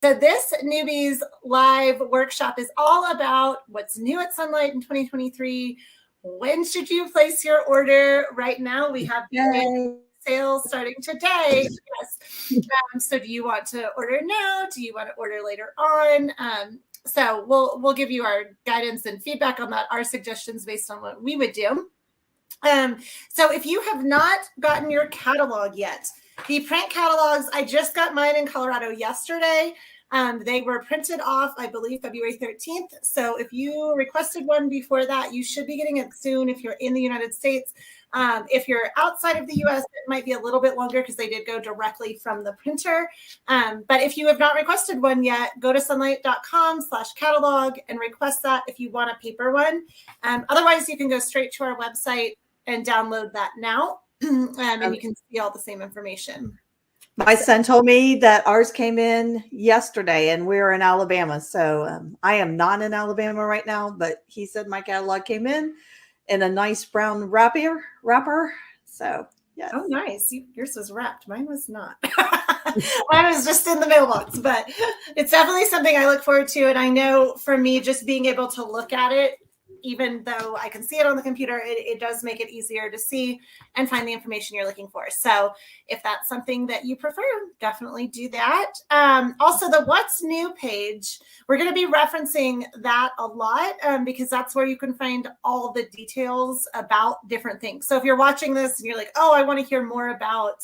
So this Newbies Live workshop is all about what's new at Sunlight in 2023. When should you place your order? Right now, we have sales starting today. Yes. So do you want to order now? Do you want to order later on? So we'll give you our guidance and feedback on that, our suggestions based on what we would do. So if you have not gotten your catalog yet, the print catalogs, I just got mine in Colorado yesterday. They were printed off, I believe, February 13th. So if you requested one before that, you should be getting it soon if you're in the United States. If you're outside of the US, it might be a little bit longer because they did go directly from the printer. But if you have not requested one yet, go to sunlight.com/catalog and request that if you want a paper one. Otherwise, you can go straight to our website and download that now. And you can see all the same information. My son told me that ours came in yesterday and we're in Alabama. So I am not in Alabama right now, but he said my catalog came in a nice brown wrapper. So, yes. Oh, nice. Yours was wrapped. Mine was not. Mine was just in the mailbox, but it's definitely something I look forward to. And I know for me, just being able to look at it, even though I can see it on the computer, it does make it easier to see and find the information you're looking for. So if that's something that you prefer, definitely do that. Also, the What's New page, we're going to be referencing that a lot because that's where you can find all the details about different things. So if you're watching this and you're like, oh, I want to hear more about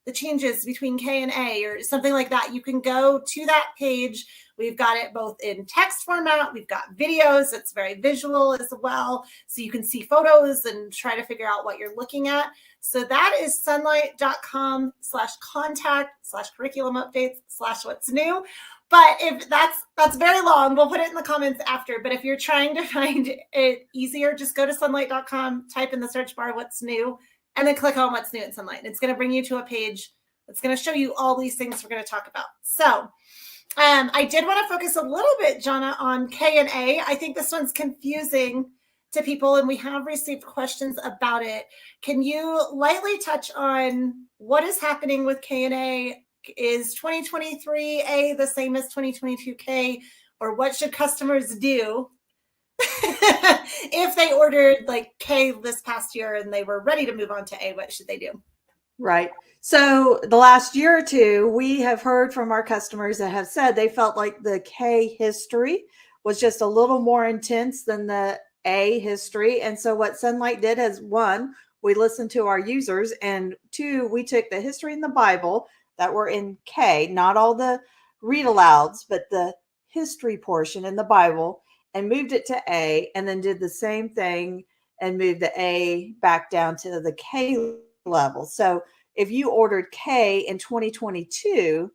the changes between K and A or something like that, you can go to that page. We've got it both in text format. We've got videos. It's very visual as well. So you can see photos and try to figure out what you're looking at. So that is sunlight.com/contact/curriculum updates/what's new. But if that's very long, we'll put it in the comments after. But if you're trying to find it easier, just go to sunlight.com, type in the search bar, what's new, and then click on what's new at Sunlight. It's going to bring you to a page that's going to show you all these things we're going to talk about. So I did want to focus a little bit, Johna, on K and A. I think this one's confusing to people, and we have received questions about it. Can you lightly touch on what is happening with K and A? Is 2023 A the same as 2022 K, or what should customers do if they ordered like K this past year and they were ready to move on to A? What should they do? Right. So the last year or two, we have heard from our customers that have said they felt like the K history was just a little more intense than the A history. And so what Sunlight did is, one, we listened to our users, and two, we took the history in the Bible that were in K, not all the read alouds, but the history portion in the Bible, and moved it to A, and then did the same thing and moved the A back down to the K level. So if you ordered K in 2022,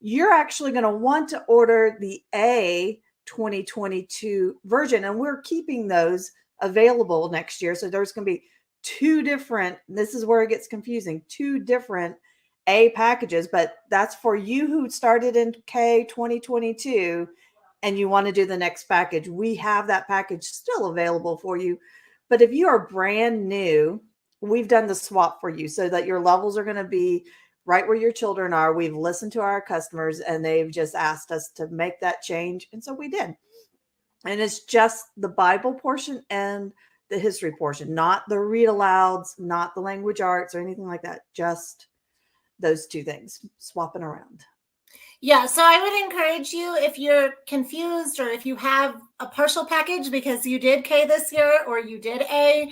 you're actually going to want to order the A 2022 version. And we're keeping those available next year. So there's going to be two different, this is where it gets confusing, two different A packages, but that's for you who started in K 2022 and you want to do the next package. We have that package still available for you. But if you are brand new, we've done the swap for you so that your levels are going to be right where your children are. We've listened to our customers and they've just asked us to make that change. And so we did. And it's just the Bible portion and the history portion, not the read alouds, not the language arts or anything like that. Just those two things swapping around. Yeah, so I would encourage you, if you're confused or if you have a partial package because you did K this year or you did A,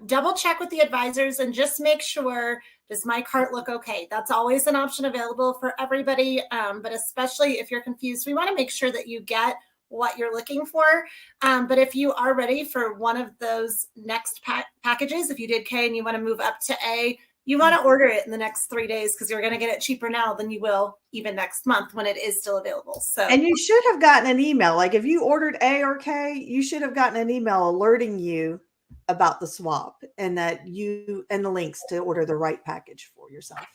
double check with the advisors and just make sure, does my cart look okay? That's always an option available for everybody, but especially if you're confused, we want to make sure that you get what you're looking for. But if you are ready for one of those next packages, if you did K and you want to move up to A, you want to order it in the next 3 days because you're going to get it cheaper now than you will even next month when it is still available. So, and you should have gotten an email. Like if you ordered A or K, you should have gotten an email alerting you about the swap and that you and the links to order the right package for yourself.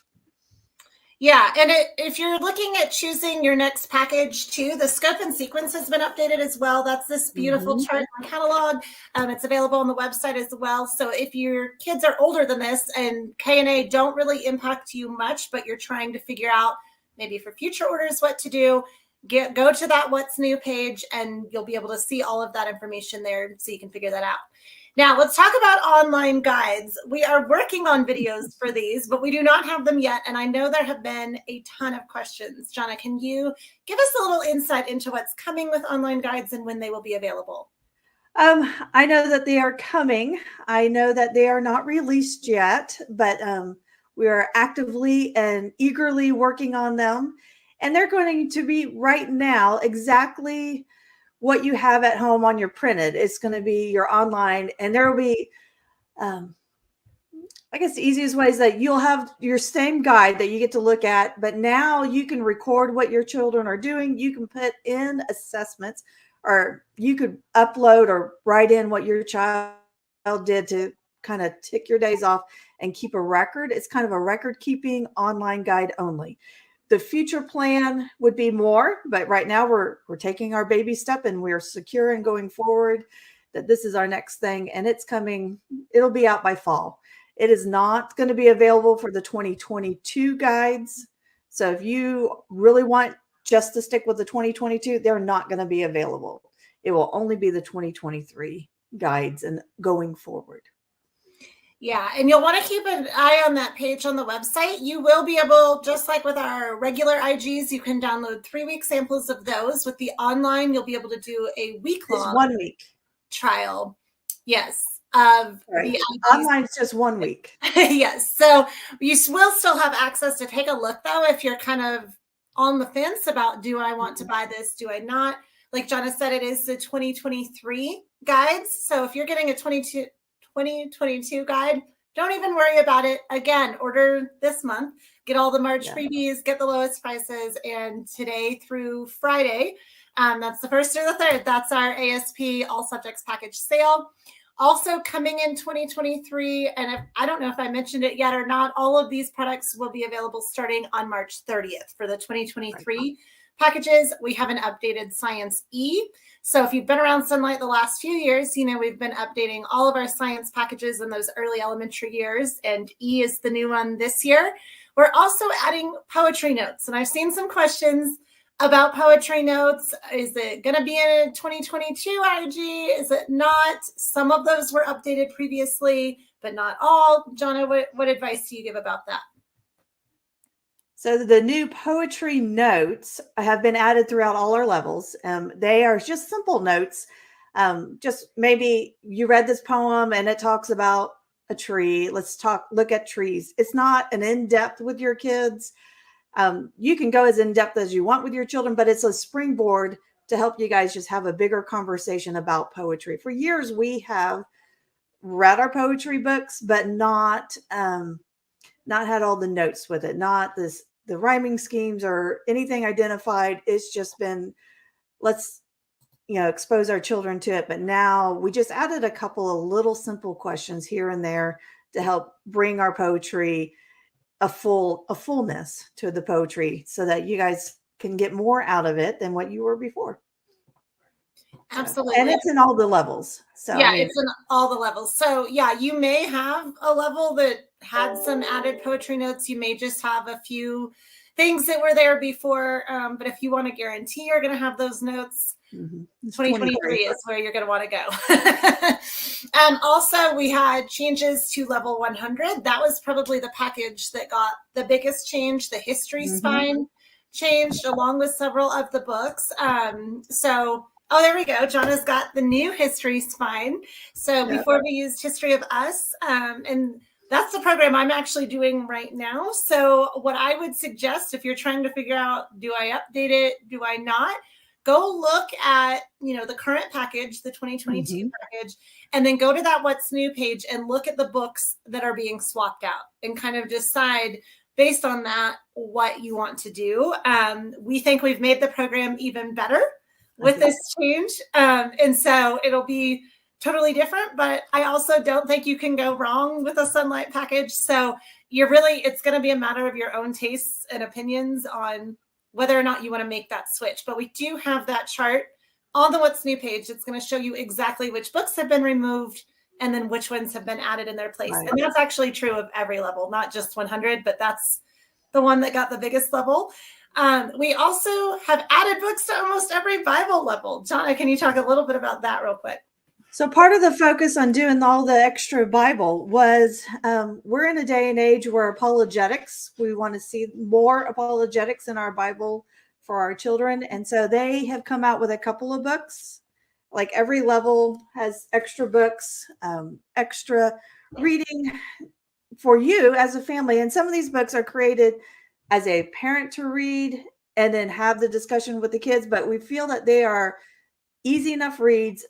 Yeah, and if you're looking at choosing your next package too, the scope and sequence has been updated as well. That's this beautiful chart and catalog. It's available on the website as well. So if your kids are older than this and K and A don't really impact you much, but you're trying to figure out maybe for future orders what to do, go to that What's New page, and you'll be able to see all of that information there so you can figure that out. Now, let's talk about online guides. We are working on videos for these, but we do not have them yet. And I know there have been a ton of questions. Johna, can you give us a little insight into what's coming with online guides and when they will be available? I know that they are coming. I know that they are not released yet, but we are actively and eagerly working on them. And they're going to be right now exactly what you have at home on your printed. It's going to be your online, and there will be, I guess the easiest way is that you'll have your same guide that you get to look at, but now you can record what your children are doing. You can put in assessments, or you could upload or write in what your child did to kind of tick your days off and keep a record. It's kind of a record keeping online guide only. The future plan would be more, but right now we're taking our baby step, and we're secure and going forward that this is our next thing, and it's coming. It'll be out by fall. It is not going to be available for the 2022 guides. So if you really want just to stick with the 2022, they're not going to be available. It will only be the 2023 guides and going forward. Yeah, and you'll want to keep an eye on that page on the website. You will be able, just like with our regular IGs, you can download 3-week samples of those. With the online, you'll be able to do a week-long 1 week trial. Yes. Of right. The online is just 1 week. Yes. So you will still have access to take a look, though, if you're kind of on the fence about, do I want to buy this? Do I not? Like Johna said, it is the 2023 guides. So if you're getting a 2022 guide, don't even worry about it. Again, order this month, get all the March freebies, get the lowest prices. And today through Friday, that's the 1st or the 3rd, that's our ASP all subjects package sale. Also coming in 2023, and I don't know if I mentioned it yet or not, all of these products will be available starting on March 30th for the 2023 packages. We have an updated Science E. So if you've been around Sonlight the last few years, you know we've been updating all of our science packages in those early elementary years, and E is the new one this year. We're also adding poetry notes, and I've seen some questions about poetry notes. Is it going to be in a 2022 IG? Is it not? Some of those were updated previously, but not all. Johna, what advice do you give about that? So the new poetry notes have been added throughout all our levels. They are just simple notes. Just maybe you read this poem and it talks about a tree. Let's look at trees. It's not an in-depth with your kids. You can go as in-depth as you want with your children, but it's a springboard to help you guys just have a bigger conversation about poetry. For years, we have read our poetry books, but not had all the notes with it, not the rhyming schemes or anything identified. It's just been, let's, expose our children to it. But now we just added a couple of little simple questions here and there to help bring our poetry a fullness to the poetry, so that you guys can get more out of it than what you were before. Absolutely. And it's in all the levels. So yeah, it's in all the levels. So yeah, you may have a level that had some added poetry notes. You may just have a few things that were there before. But if you want to guarantee you're going to have those notes, 2023 is where you're going to want to go. Also, we had changes to level 100. That was probably the package that got the biggest change. The history spine changed along with several of the books. Oh, there we go. Johna's got the new history spine. So before we used History of Us, and that's the program I'm actually doing right now. So what I would suggest, if you're trying to figure out, do I update it? Do I not? Go look at, the current package, the 2022 package, and then go to that What's New page and look at the books that are being swapped out and kind of decide based on that what you want to do. We think we've made the program even better with this change. And so it'll be totally different, but I also don't think you can go wrong with a Sonlight package. So it's going to be a matter of your own tastes and opinions on whether or not you want to make that switch. But we do have that chart on the What's New page. It's going to show you exactly which books have been removed and then which ones have been added in their place. Right. And that's actually true of every level, not just 100, but that's the one that got the biggest level. We also have added books to almost every Bible level. Johna, can you talk a little bit about that real quick? So part of the focus on doing all the extra Bible was we're in a day and age where apologetics, we want to see more apologetics in our Bible for our children. And so they have come out with a couple of books. Like every level has extra books, extra reading for you as a family. And some of these books are created as a parent to read and then have the discussion with the kids. But we feel that they are easy enough reads,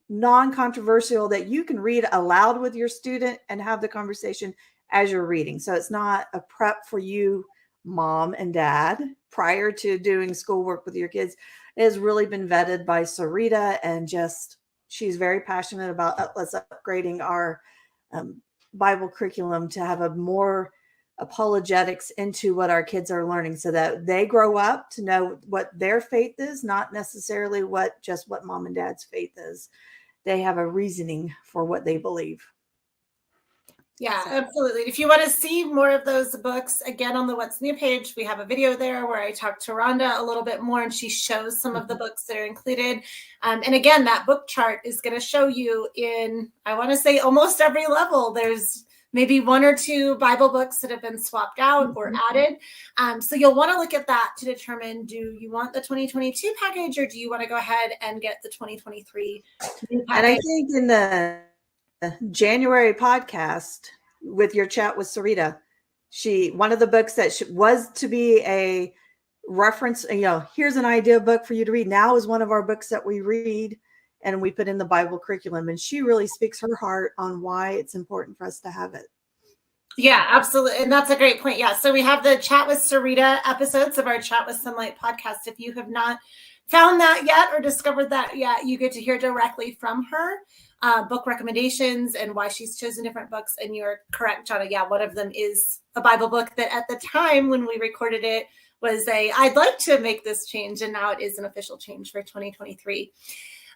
non-controversial, that you can read aloud with your student and have the conversation as you're reading. So it's not a prep for you, mom and dad, prior to doing schoolwork with your kids. It has really been vetted by Sarita, and just she's very passionate about us upgrading our Bible curriculum to have a more apologetics into what our kids are learning, so that they grow up to know what their faith is, not necessarily what mom and dad's faith is. They have a reasoning for what they believe. Yeah, absolutely. If you want to see more of those books, again, on the What's New page, we have a video there where I talk to Rhonda a little bit more, and she shows some of the books that are included. And again, that book chart is going to show you in, I want to say, almost every level. There's maybe one or two Bible books that have been swapped out or added. So you'll want to look at that to determine, do you want the 2022 package, or do you want to go ahead and get the 2023 new package? And I think in the January podcast with your chat with Sarita, one of the books that was to be a reference, here's an idea book for you to read, now is one of our books that we read and we put in the Bible curriculum. And she really speaks her heart on why it's important for us to have it. Yeah, absolutely. And that's a great point. Yeah. So we have the Chat with Sarita episodes of our Chat with Sunlight podcast. If you have not found that yet or discovered that yet, you get to hear directly from her book recommendations and why she's chosen different books. And you're correct, Johna. Yeah, one of them is a Bible book that at the time when we recorded it was I'd like to make this change. And now it is an official change for 2023.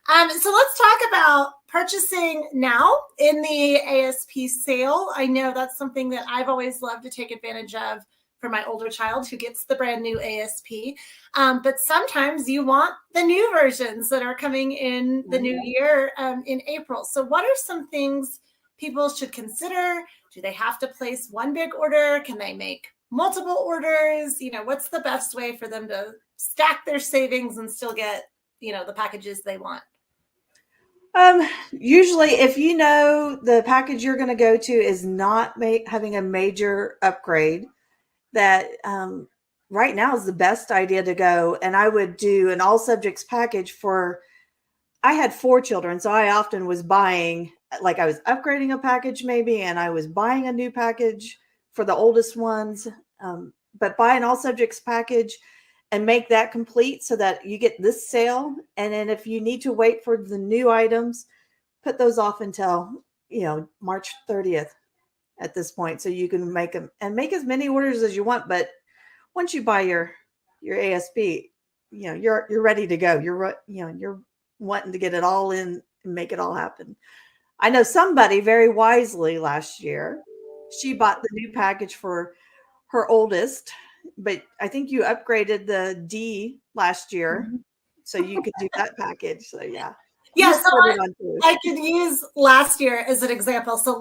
So let's talk about purchasing now in the ASP sale. I know that's something that I've always loved to take advantage of for my older child who gets the brand new ASP. But sometimes you want the new versions that are coming in the new year in April. So what are some things people should consider? Do they have to place one big order? Can they make multiple orders? What's the best way for them to stack their savings and still get, the packages they want? Usually if the package you're going to go to is not having a major upgrade, that right now is the best idea to go. And I would do an all subjects package I had 4 children. So I often was buying, like I was upgrading a package maybe, and I was buying a new package for the oldest ones, but buy an all subjects package and make that complete so that you get this sale. And then if you need to wait for the new items, put those off until, March 30th at this point. So you can make them and make as many orders as you want. But once you buy your ASP, you're ready to go. You're wanting to get it all in and make it all happen. I know somebody very wisely last year, she bought the new package for her oldest, but I think you upgraded the D last year, so you could do that package. So yeah. Yeah, so I could use last year as an example. So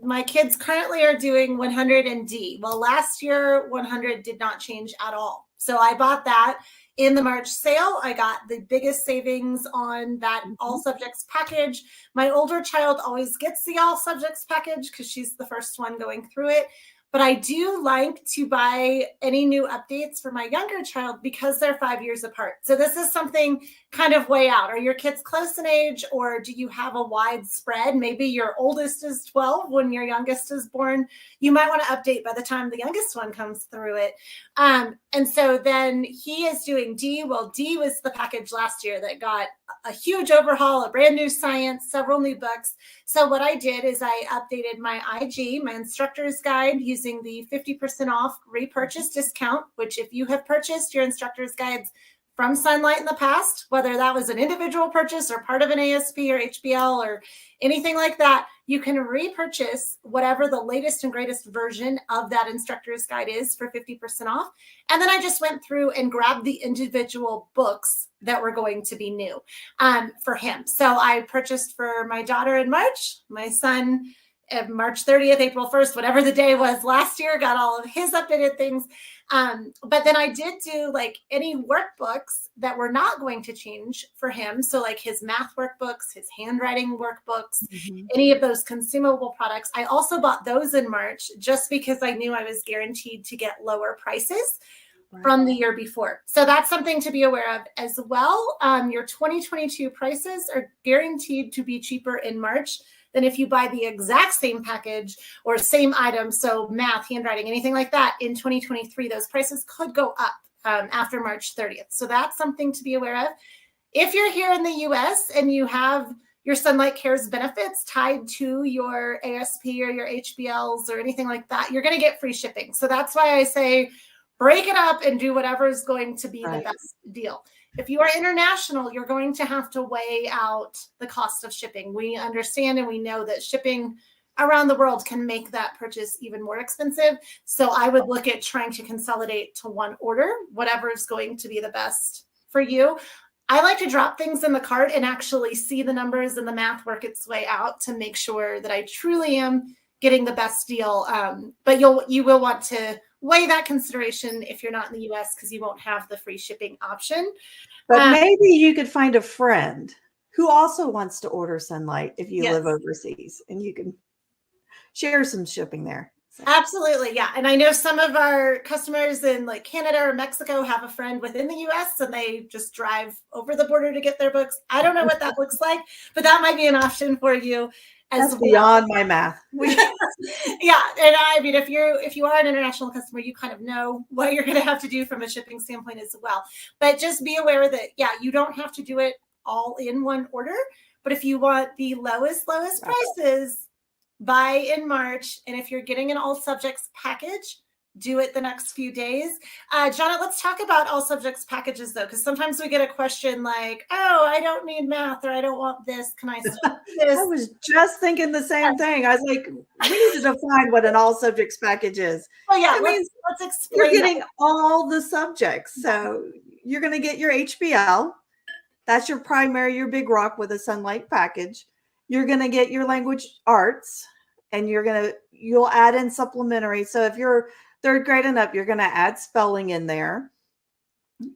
my kids currently are doing 100 and D. Well, last year 100 did not change at all. So I bought that in the March sale. I got the biggest savings on that all subjects package. My older child always gets the all subjects package because she's the first one going through it. But I do like to buy any new updates for my younger child because they're 5 years apart. So this is something kind of way out. Are your kids close in age, or do you have a wide spread? Maybe your oldest is 12 when your youngest is born. You might want to update by the time the youngest one comes through it. And so then he is doing D. Well, D was the package last year that got a huge overhaul, a brand new science, several new books. So what I did is I updated my IG, my instructor's guide, using the 50% off repurchase discount, which if you have purchased your instructor's guides from Sunlight in the past, whether that was an individual purchase or part of an ASP or HBL or anything like that, you can repurchase whatever the latest and greatest version of that instructor's guide is for 50% off. And then I just went through and grabbed the individual books that were going to be new for him. So I purchased for my daughter in March, my son March 30th, April 1st, whatever the day was last year, got all of his updated things. But then I did do like any workbooks that were not going to change for him. So like his math workbooks, his handwriting workbooks, any of those consumable products. I also bought those in March just because I knew I was guaranteed to get lower prices from the year before. So that's something to be aware of as well. Your 2022 prices are guaranteed to be cheaper in March than if you buy the exact same package or same item. So math, handwriting, anything like that in 2023, those prices could go up after March 30th. So that's something to be aware of. If you're here in the US and you have your Sunlight Cares benefits tied to your ASP or your HBLs or anything like that, you're going to get free shipping. So that's why I say break it up and do whatever is going to be the best deal. If you are international, you're going to have to weigh out the cost of shipping. We understand and we know that shipping around the world can make that purchase even more expensive. So I would look at trying to consolidate to one order, whatever is going to be the best for you. I like to drop things in the cart and actually see the numbers and the math work its way out to make sure that I truly am getting the best deal. But you will want to weigh that consideration if you're not in the US because you won't have the free shipping option. But maybe you could find a friend who also wants to order Sunlight if you live overseas, and you can share some shipping there. So. Absolutely. Yeah. And I know some of our customers in like Canada or Mexico have a friend within the US and they just drive over the border to get their books. I don't know what that looks like, but that might be an option for you. That's beyond my math. Yeah. And I mean, if you are an international customer, you kind of know what you're going to have to do from a shipping standpoint as well. But just be aware that, you don't have to do it all in one order. But if you want the lowest prices, buy in March. And if you're getting an all subjects package, do it the next few days. Johna, let's talk about all subjects packages though, because sometimes we get a question like, oh, I don't need math or I don't want this. Can I stop this? I was just thinking the same thing. I was like, we need to define what an all subjects package is. Oh yeah, let's explain. You're getting all the subjects. So you're going to get your HBL. That's your primary, your big rock with a Sunlight package. You're going to get your language arts and you'll add in supplementary. So if you're third grade and up, you're going to add spelling in there.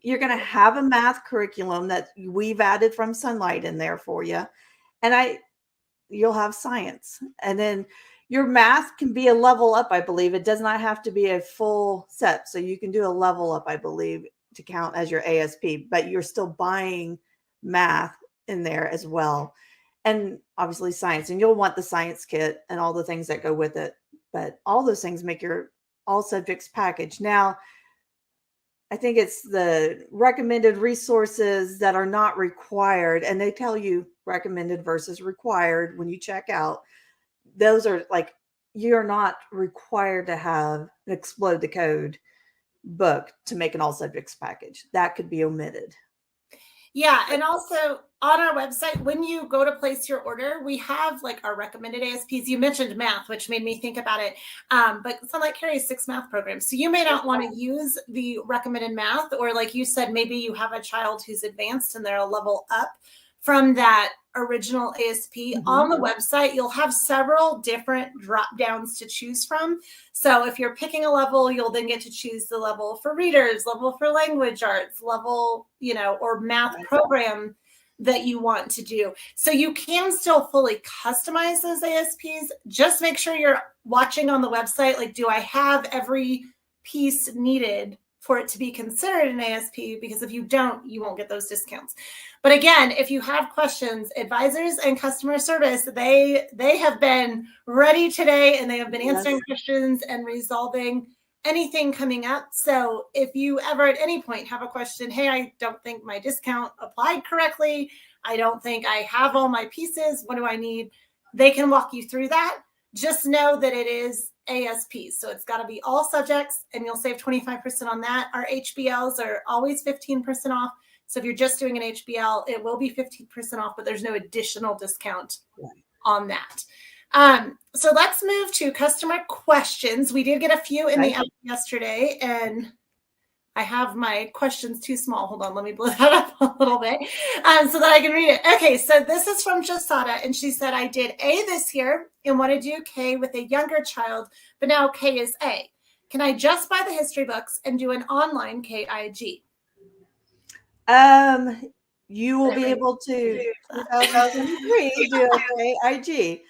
You're going to have a math curriculum that we've added from Sunlight in there for you. And you'll have science. And then your math can be a level up, I believe. It does not have to be a full set. So you can do a level up, I believe, to count as your ASP, but you're still buying math in there as well. And obviously science, and you'll want the science kit and all the things that go with it. But all those things make your all subjects package. Now, I think it's the recommended resources that are not required, and they tell you recommended versus required when you check out. Those are like, you're not required to have an Explode the Code book to make an all subjects package. That could be omitted. Yeah. And also on our website, when you go to place your order, we have like our recommended ASPs. You mentioned math, which made me think about it. But Sunlight carries 6 math programs. So you may not want to use the recommended math, or like you said, maybe you have a child who's advanced and they're a level up from that original ASP. On the website, you'll have several different drop downs to choose from. So if you're picking a level, you'll then get to choose the level for readers, level for language arts, level, or math program that you want to do. So you can still fully customize those ASPs. Just make sure you're watching on the website. Like, do I have every piece needed for it to be considered an ASP? Because if you don't, you won't get those discounts. But again, if you have questions, advisors and customer service, they have been ready today, and they have been answering questions and resolving anything coming up. So if you ever at any point have a question, hey, I don't think my discount applied correctly, I don't think I have all my pieces, what do I need? They can walk you through that. Just know that it is ASP. So it's got to be all subjects, and you'll save 25% on that. Our HBLs are always 15% off. So if you're just doing an HBL, it will be 15% off, but there's no additional discount on that. So let's move to customer questions. We did get a few in the app yesterday, and I have my questions too small. Hold on, let me blow that up a little bit so that I can read it. Okay, so this is from Jasada, and she said, I did A this year and want to do K with a younger child, but now K is A. Can I just buy the history books and do an online KIG? You will be able to 2023 do a KIG,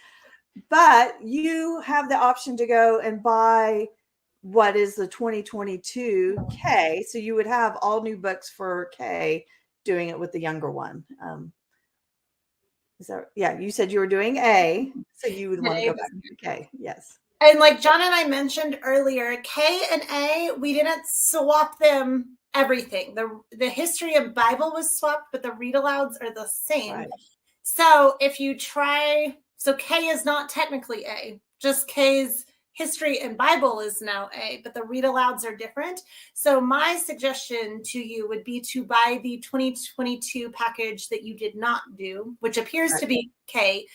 but you have the option to go and buy what is the 2022 K. So you would have all new books for K, doing it with the younger one. Is that, yeah, you said you were doing A, so you would want to go back to K. Yes. And like John and I mentioned earlier, K and A, we didn't swap them everything. The history and Bible was swapped, but the read alouds are the same. Right. So if you try, so K is not technically A, just K's history and Bible is now A, but the read alouds are different. So my suggestion to you would be to buy the 2022 package that you did not do, which appears to be K.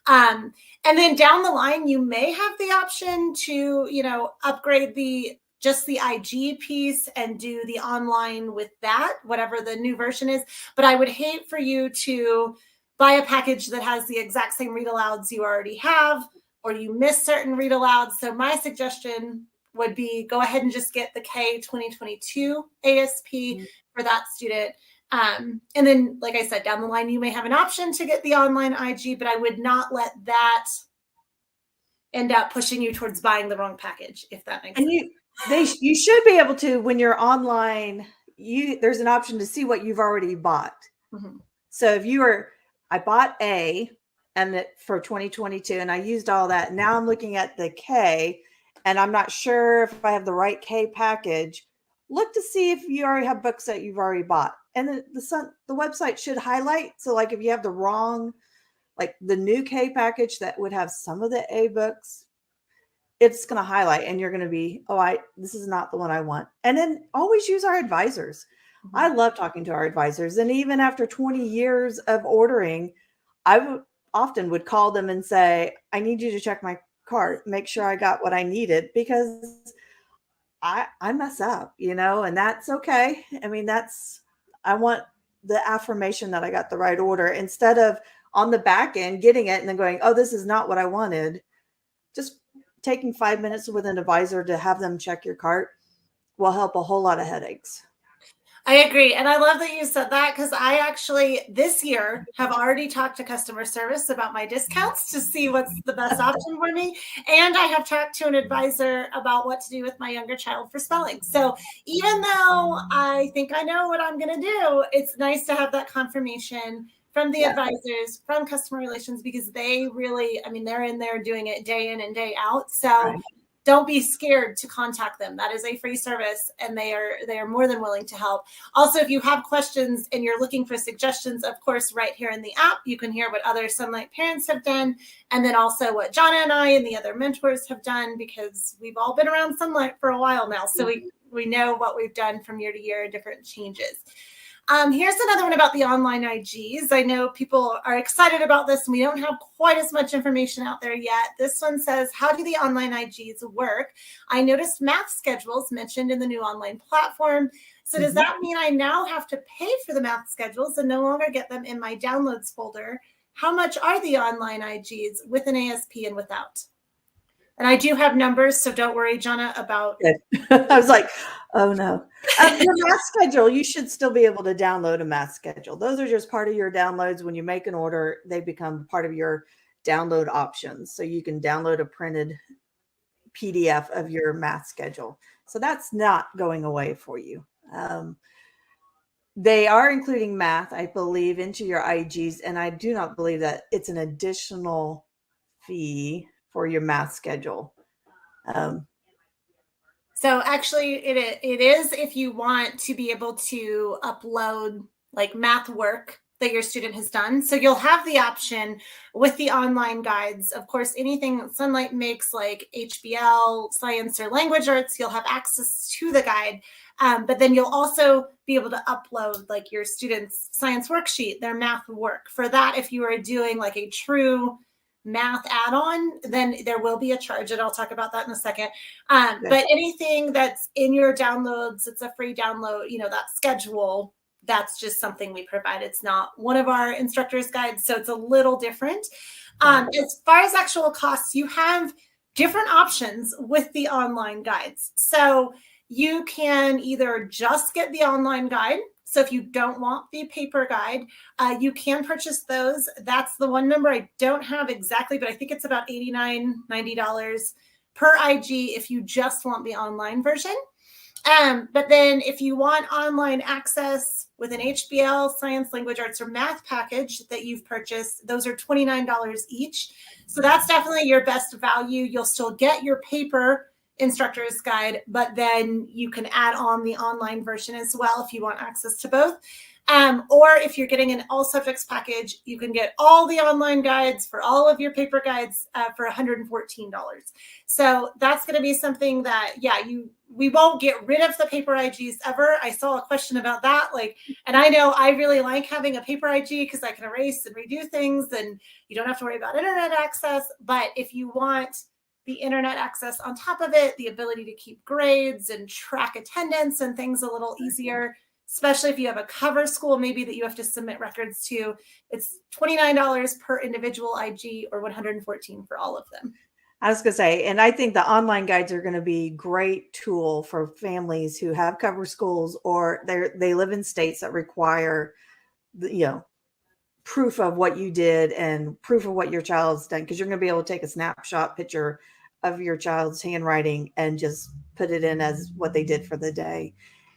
And then down the line, you may have the option to, you know, upgrade just the IG piece and do the online with that, whatever the new version is. But I would hate for you to buy a package that has the exact same read alouds you already have, or you miss certain read alouds. So my suggestion would be go ahead and just get the K 2022 ASP for that student. And then, like I said, down the line, you may have an option to get the online IG, but I would not let that end up pushing you towards buying the wrong package, if that makes sense. You should be able to, when you're online, there's an option to see what you've already bought. Mm-hmm. So if I bought A and for 2022, and I used all that. Now I'm looking at the K, and I'm not sure if I have the right K package. Look to see if you already have books that you've already bought. And the website should highlight. So like if you have the wrong, like the new K package that would have some of the A books, it's going to highlight and you're going to be, this is not the one I want. And then always use our advisors. Mm-hmm. I love talking to our advisors. And even after 20 years of ordering, I often would call them and say, I need you to check my cart, make sure I got what I needed, because I mess up, you know, and that's okay. I mean, I want the affirmation that I got the right order instead of on the back end getting it and then going, oh, this is not what I wanted. Just taking 5 minutes with an advisor to have them check your cart will help a whole lot of headaches. I agree. And I love that you said that, because I actually this year have already talked to customer service about my discounts to see what's the best option for me. And I have talked to an advisor about what to do with my younger child for spelling. So even though I think I know what I'm going to do, it's nice to have that confirmation from the advisors, from customer relations, because they really, I mean, they're in there doing it day in and day out. So don't be scared to contact them. That is a free service, and they are more than willing to help. Also, if you have questions and you're looking for suggestions, of course, right here in the app, you can hear what other Sunlight parents have done, and then also what Johna and I and the other mentors have done, because we've all been around Sunlight for a while now. So we know what we've done from year to year, different changes. Here's another one about the online IGs. I know people are excited about this, and we don't have quite as much information out there yet. This one says, how do the online IGs work? I noticed math schedules mentioned in the new online platform. So does that mean I now have to pay for the math schedules and no longer get them in my downloads folder? How much are the online IGs with an ASP and without? And I do have numbers, so don't worry, Johna, about I was like, oh no. Your math schedule, you should still be able to download a math schedule. Those are just part of your downloads. When you make an order, they become part of your download options. So you can download a printed PDF of your math schedule. So that's not going away for you. They are including math, I believe, into your IGs. And I do not believe that it's an additional fee for your math schedule. So actually it is if you want to be able to upload like math work that your student has done. So you'll have the option with the online guides. Of course, anything that Sunlight makes like HBL, science, or language arts, you'll have access to the guide. But then you'll also be able to upload like your student's science worksheet, their math work. For that, if you are doing like a true math add-on, then there will be a charge, and I'll talk about that in a second. But anything that's in your downloads, it's a free download, that schedule, that's just something we provide. It's not one of our instructor's guides, so it's a little different. As far as actual costs, you have different options with the online guides. So you can either just get the online guide. So if you don't want the paper guide, you can purchase those. That's the one number I don't have exactly, but I think it's about $89, $90 per IG if you just want the online version. But then if you want online access with an HBL, science, language arts, or math package that you've purchased, those are $29 each. So that's definitely your best value. You'll still get your paper instructor's guide, but then you can add on the online version as well if you want access to both. Or if you're getting an all subjects package, you can get all the online guides for all of your paper guides for $114. So that's going to be something that, we won't get rid of the paper IGs ever. I saw a question about that. And I know I really like having a paper IG because I can erase and redo things and you don't have to worry about internet access. But if you want the internet access on top of it, the ability to keep grades and track attendance and things a little easier, especially if you have a cover school, maybe that you have to submit records to, it's $29 per individual IG or $114 for all of them. I was going to say, and I think the online guides are going to be a great tool for families who have cover schools or they live in states that require, proof of what you did and proof of what your child's done. Because you're going to be able to take a snapshot picture of your child's handwriting and just put it in as what they did for the day.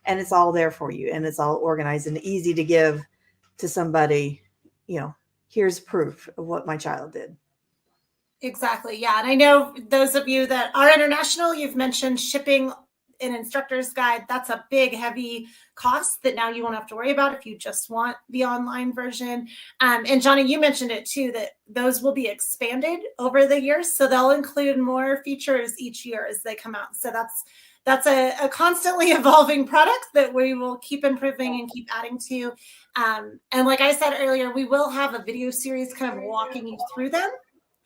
And it's all there for you. And it's all organized and easy to give to somebody, here's proof of what my child did. Exactly. Yeah. And I know those of you that are international, you've mentioned shipping an instructor's guide. That's a big, heavy cost that now you won't have to worry about if you just want the online version. And Johna, you mentioned it too, that those will be expanded over the years. So they'll include more features each year as they come out. So that's a constantly evolving product that we will keep improving and keep adding to. And like I said earlier, we will have a video series kind of walking you through them,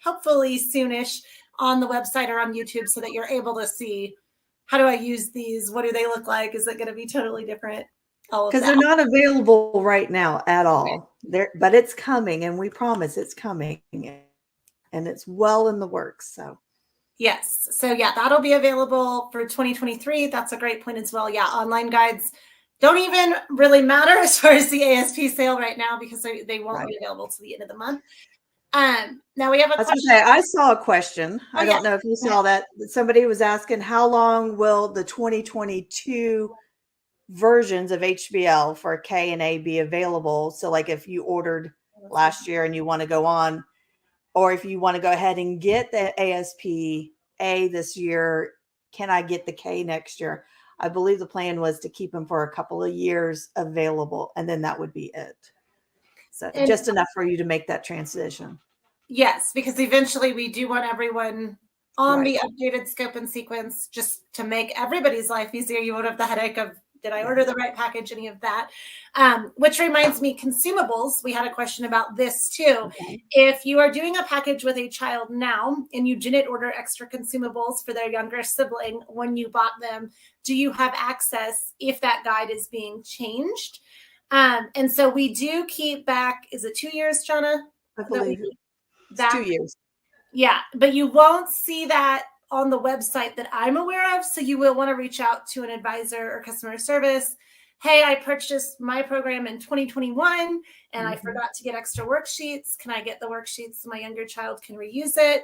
hopefully soonish on the website or on YouTube so that you're able to see, how do I use these? What do they look like? Is it going to be totally different? Because they're not available right now at all. But it's coming, and we promise it's coming, and it's well in the works. So yes. So that'll be available for 2023. That's a great point as well. Yeah, online guides don't even really matter as far as the ASP sale right now because they won't be available to the end of the month. Now we have a question. I saw a question. I don't know if you saw that. Somebody was asking, how long will the 2022 versions of HBL for K and A be available? So like if you ordered last year and you want to go on, or if you want to go ahead and get the ASP A this year, can I get the K next year? I believe the plan was to keep them for a couple of years available, and then that would be it. So just enough for you to make that transition. Yes, because eventually we do want everyone on the updated scope and sequence just to make everybody's life easier. You won't have the headache of, did I order the right package, any of that? Which reminds me, consumables, we had a question about this too. Okay. If you are doing a package with a child now and you didn't order extra consumables for their younger sibling when you bought them, do you have access if that guide is being changed? And so we do keep back, is it 2 years, Johna? I believe it's 2 years. Yeah, but you won't see that on the website that I'm aware of. So you will want to reach out to an advisor or customer service. Hey, I purchased my program in 2021 and I forgot to get extra worksheets. Can I get the worksheets so my younger child can reuse it?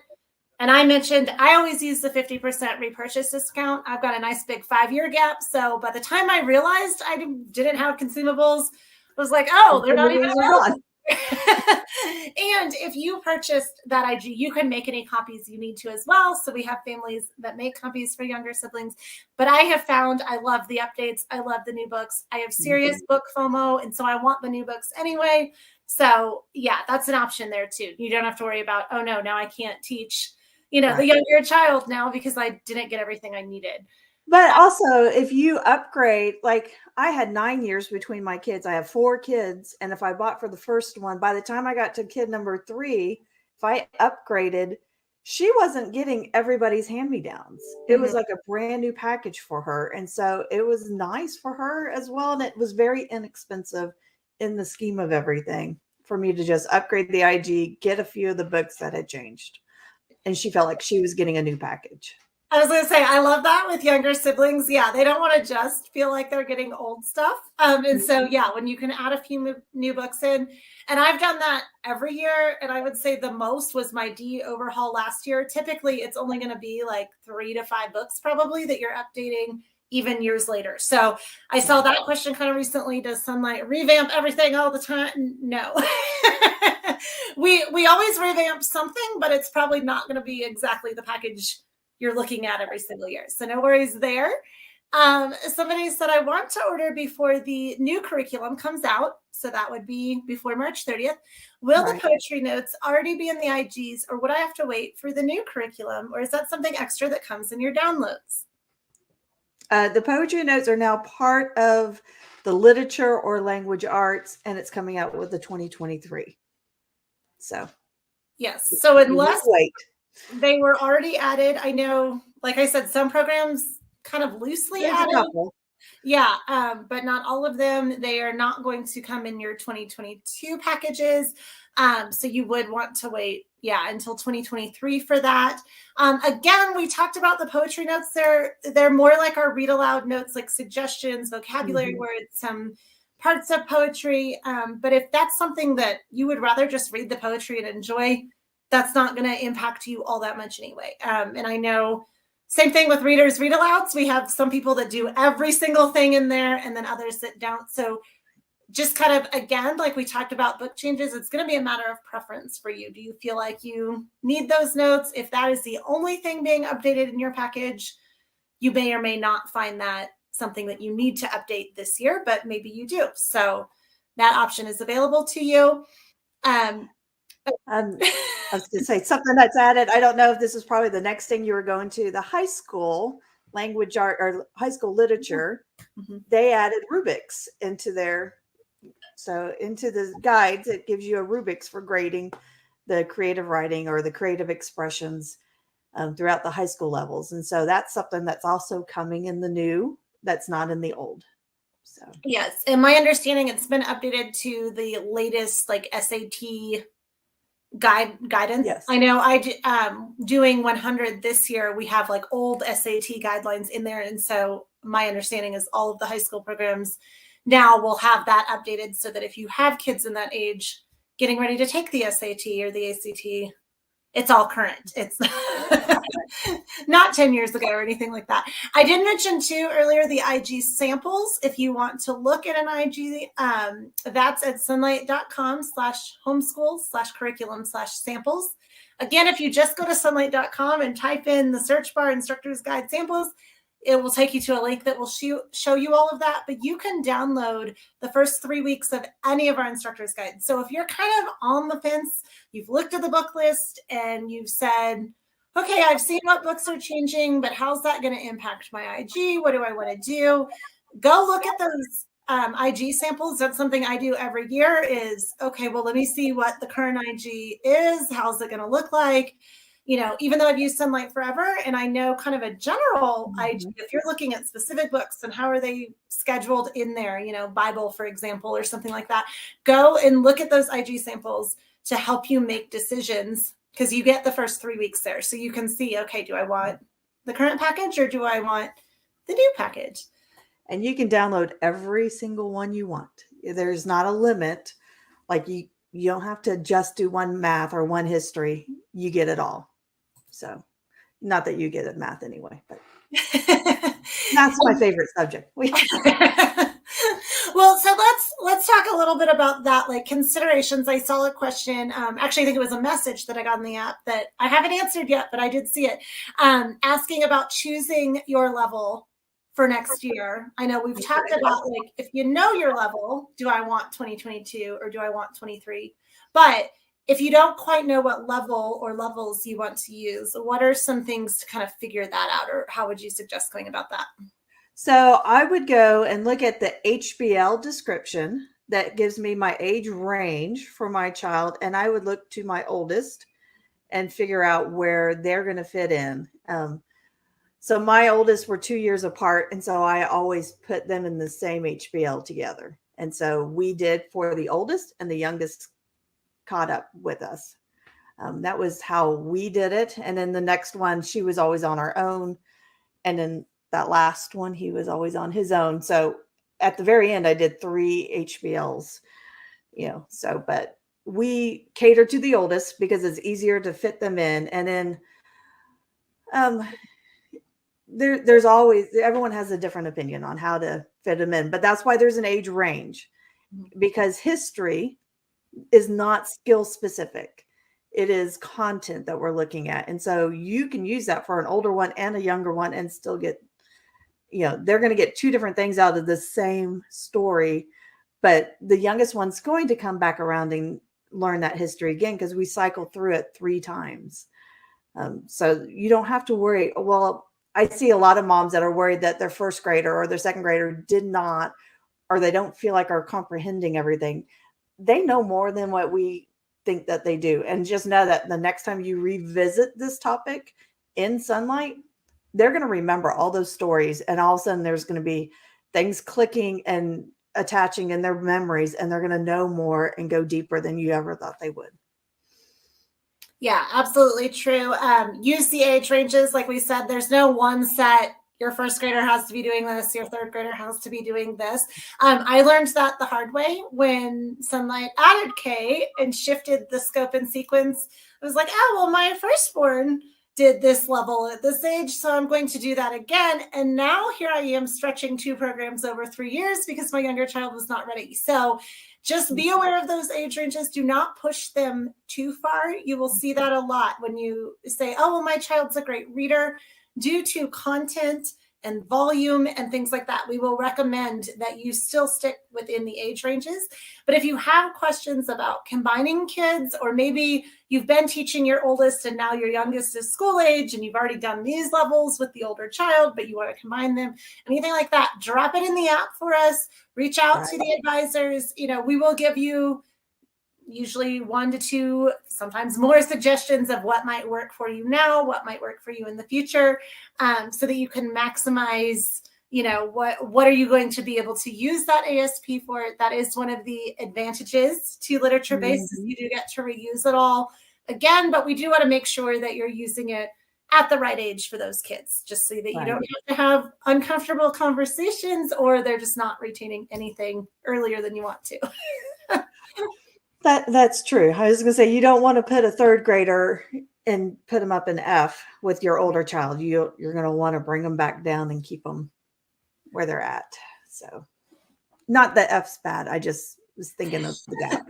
And I mentioned I always use the 50% repurchase discount. I've got a nice big 5-year gap. So by the time I realized I didn't have consumables, I was like, oh, they're not even available. And if you purchased that IG, you can make any copies you need to as well. So we have families that make copies for younger siblings. But I have found I love the updates. I love the new books. I have serious book FOMO. And so I want the new books anyway. So that's an option there too. You don't have to worry about, oh no, now I can't teach, the younger child now because I didn't get everything I needed. But also, if you upgrade, like I had 9 years between my kids. I have 4 kids. And if I bought for the first one, by the time I got to kid number 3, if I upgraded, she wasn't getting everybody's hand-me-downs. It was Mhm. like a brand new package for her. And so it was nice for her as well. And it was very inexpensive in the scheme of everything for me to just upgrade the IG, get a few of the books that had changed. And she felt like she was getting a new package. I was going to say, I love that with younger siblings. Yeah, they don't want to just feel like they're getting old stuff. And so, yeah, when you can add a few new books in, and I've done that every year. And I would say the most was my D overhaul last year. Typically, it's only going to be like 3 to 5 books probably that you're updating even years later. So I saw that question kind of recently. Does Sunlight revamp everything all the time? No. we always revamp something, but it's probably not going to be exactly the package you're looking at every single year. So no worries there. Somebody said, I want to order before the new curriculum comes out. So that would be before March 30th. Will the poetry notes already be in the IGs, or would I have to wait for the new curriculum? Or is that something extra that comes in your downloads? The poetry notes are now part of the literature or language arts, and it's coming out with the 2023. So yes. So unless wait. They were already added. I know, like I said, some programs kind of loosely There's added. a couple. Yeah, but not all of them. They are not going to come in your 2022 packages. So you would want to wait, until 2023 for that. Again, we talked about the poetry notes. They're more like our read aloud notes, like suggestions, vocabulary words, some parts of poetry. But if that's something that you would rather just read the poetry and enjoy, that's not going to impact you all that much anyway. And I know same thing with readers read alouds. We have some people that do every single thing in there and then others that don't. So just kind of, again, like we talked about book changes, it's going to be a matter of preference for you. Do you feel like you need those notes? If that is the only thing being updated in your package, you may or may not find that something that you need to update this year, but maybe you do. So that option is available to you. I was going to say something that's added. I don't know if this is probably the next thing you were going to. The high school language art or high school literature, they added rubrics into into the guides. It gives you a rubrics for grading the creative writing or the creative expressions throughout the high school levels. And so that's something that's also coming in the new that's not in the old. So yes, and my understanding, it's been updated to the latest like SAT guidance. Yes. I know doing 100 this year, we have like old SAT guidelines in there. And so my understanding is all of the high school programs now will have that updated so that if you have kids in that age getting ready to take the SAT or the ACT, it's all current. It's not 10 years ago or anything like that. I did mention too earlier the IG samples. If you want to look at an IG, that's at sunlight.com/homeschool/curriculum/samples. Again, if you just go to sunlight.com and type in the search bar instructor's guide samples, it will take you to a link that will show you all of that, but you can download the first 3 weeks of any of our instructor's guides. So if you're kind of on the fence, you've looked at the book list and you've said, okay, I've seen what books are changing, but how's that going to impact my IG? What do I want to do? Go look at those IG samples. That's something I do every year is, okay, well, let me see what the current IG is. How's it going to look like? You know, even though I've used Sunlight forever and I know kind of a general IG, if you're looking at specific books and how are they scheduled in there, you know, Bible, for example, or something like that, go and look at those IG samples to help you make decisions because you get the first 3 weeks there. So you can see, okay, do I want the current package or do I want the new package? And you can download every single one you want. There's not a limit. Like you don't have to just do one math or one history. You get it all. So not that you get it math anyway, but that's my favorite subject. Well, so let's talk a little bit about that, like considerations. I saw a question. Actually, I think it was a message that I got in the app that I haven't answered yet, but I did see it. Asking about choosing your level for next year. I know we've talked about like if you know your level, do I want 2022 or do I want 23? But if you don't quite know what level or levels you want to use, what are some things to kind of figure that out, or how would you suggest going about that? So I would go and look at the HBL description that gives me my age range for my child. And I would look to my oldest and figure out where they're going to fit in. So my oldest were 2 years apart, and so I always put them in the same HBL together. And so we did for the oldest, and the youngest caught up with us. That was how we did it. And then the next one, she was always on her own. And then that last one, he was always on his own. So at the very end, I did 3 HBLs, but we cater to the oldest because it's easier to fit them in. And then there's always, everyone has a different opinion on how to fit them in, but that's why there's an age range, because history is not skill specific. It is content that we're looking at. And so you can use that for an older one and a younger one and still get, they're going to get 2 different things out of the same story, but the youngest one's going to come back around and learn that history again, because we cycle through it 3 times. So you don't have to worry. Well, I see a lot of moms that are worried that their first grader or their second grader did not, or they don't feel like are comprehending everything. They know more than what we think that they do. And just know that the next time you revisit this topic in Sunlight, they're going to remember all those stories. And all of a sudden there's going to be things clicking and attaching in their memories, and they're going to know more and go deeper than you ever thought they would. Yeah, absolutely true. Use the age ranges. Like we said, there's no one set. Your first grader has to be doing this. Your third grader has to be doing this. I learned that the hard way when Sunlight added K and shifted the scope and sequence. It was like, oh, well, my firstborn did this level at this age, so I'm going to do that again. And now here I am stretching 2 programs over 3 years because my younger child was not ready. So just be aware of those age ranges. Do not push them too far. You will see that a lot when you say, oh, well, my child's a great reader. Due to content and volume and things like that, we will recommend that you still stick within the age ranges. But if you have questions about combining kids, or maybe you've been teaching your oldest and now your youngest is school age and you've already done these levels with the older child, but you want to combine them, anything like that, drop it in the app for us. Reach out to the advisors. We will give you usually 1 to 2, sometimes more suggestions of what might work for you now, what might work for you in the future, so that you can maximize, what are you going to be able to use that ASP for? That is one of the advantages to literature-based. You do get to reuse it all again, but we do want to make sure that you're using it at the right age for those kids, just so that you don't have to have uncomfortable conversations, or they're just not retaining anything earlier than you want to. That's true. I was going to say, you don't want to put a third grader and put them up in F with your older child. You're going to want to bring them back down and keep them where they're at. So not that F's bad. I just was thinking of the gap.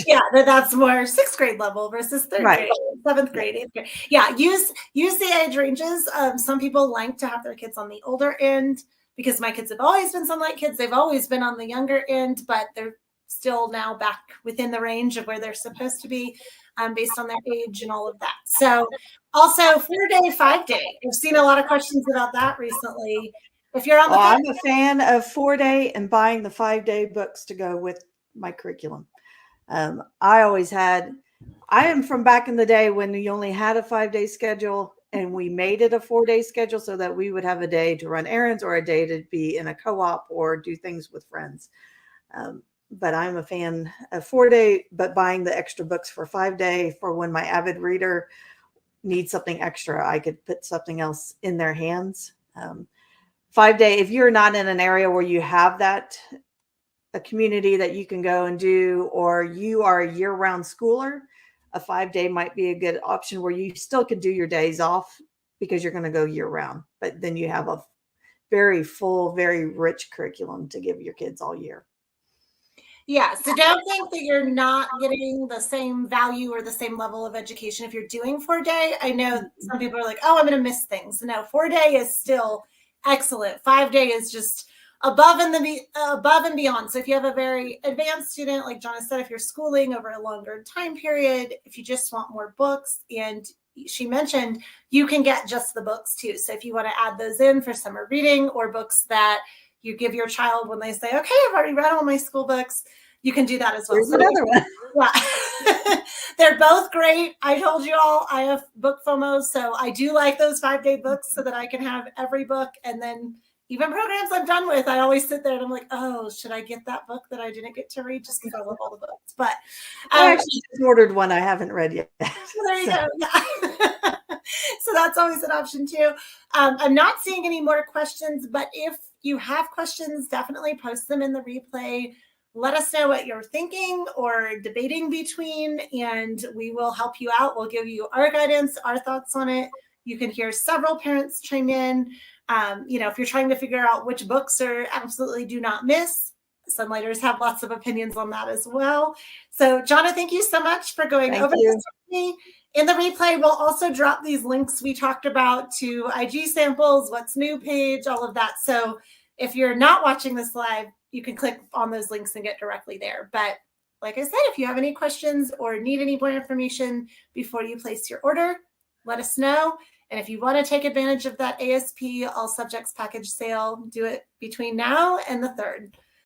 Yeah, that's more 6th grade level versus 3rd grade, 7th grade, 8th grade. Yeah, use the age ranges. Some people like to have their kids on the older end, because my kids have always been Sunlight kids. They've always been on the younger end, but they're still now back within the range of where they're supposed to be, based on their age and all of that. So also 4-day, 5-day. I've seen a lot of questions about that recently. If you're on the I'm a fan of 4-day and buying the 5-day books to go with my curriculum. I am from back in the day when we only had a 5-day schedule, and we made it a 4-day schedule so that we would have a day to run errands or a day to be in a co-op or do things with friends. But I'm a fan of 4-day, but buying the extra books for 5-day for when my avid reader needs something extra, I could put something else in their hands. 5-day, if you're not in an area where you have a community that you can go and do, or you are a year-round schooler, a 5-day might be a good option where you still could do your days off because you're going to go year-round. But then you have a very full, very rich curriculum to give your kids all year. Yeah, so don't think that you're not getting the same value or the same level of education if you're doing 4-day. I know some people are like, oh, I'm going to miss things. No, 4-day is still excellent. 5-day is just above and beyond. So if you have a very advanced student, like Johna said, if you're schooling over a longer time period, if you just want more books, and she mentioned you can get just the books too. So if you want to add those in for summer reading, or books that you give your child when they say, okay, I've already read all my school books, you can do that as well. There's another one. Yeah. They're both great. I told you all I have book FOMO, so I do like those 5-day books so that I can have every book. And then even programs I'm done with, I always sit there and I'm like, oh, should I get that book that I didn't get to read just because I love all the books? But I actually just ordered one I haven't read yet. There you go. Yeah. So that's always an option too. I'm not seeing any more questions, but if you have questions, definitely post them in the replay. Let us know what you're thinking or debating between, and we will help you out. We'll give you our guidance, our thoughts on it. You can hear several parents chime in. If you're trying to figure out which books are absolutely do not miss, Sunlighters have lots of opinions on that as well. So, Johna, thank you so much for going over this with me. In the replay, we'll also drop these links we talked about to IG samples, what's new page, all of that. So if you're not watching this live, you can click on those links and get directly there. But like I said, if you have any questions or need any more information before you place your order, let us know. And if you want to take advantage of that ASP all subjects package sale, do it between now and the 3rd.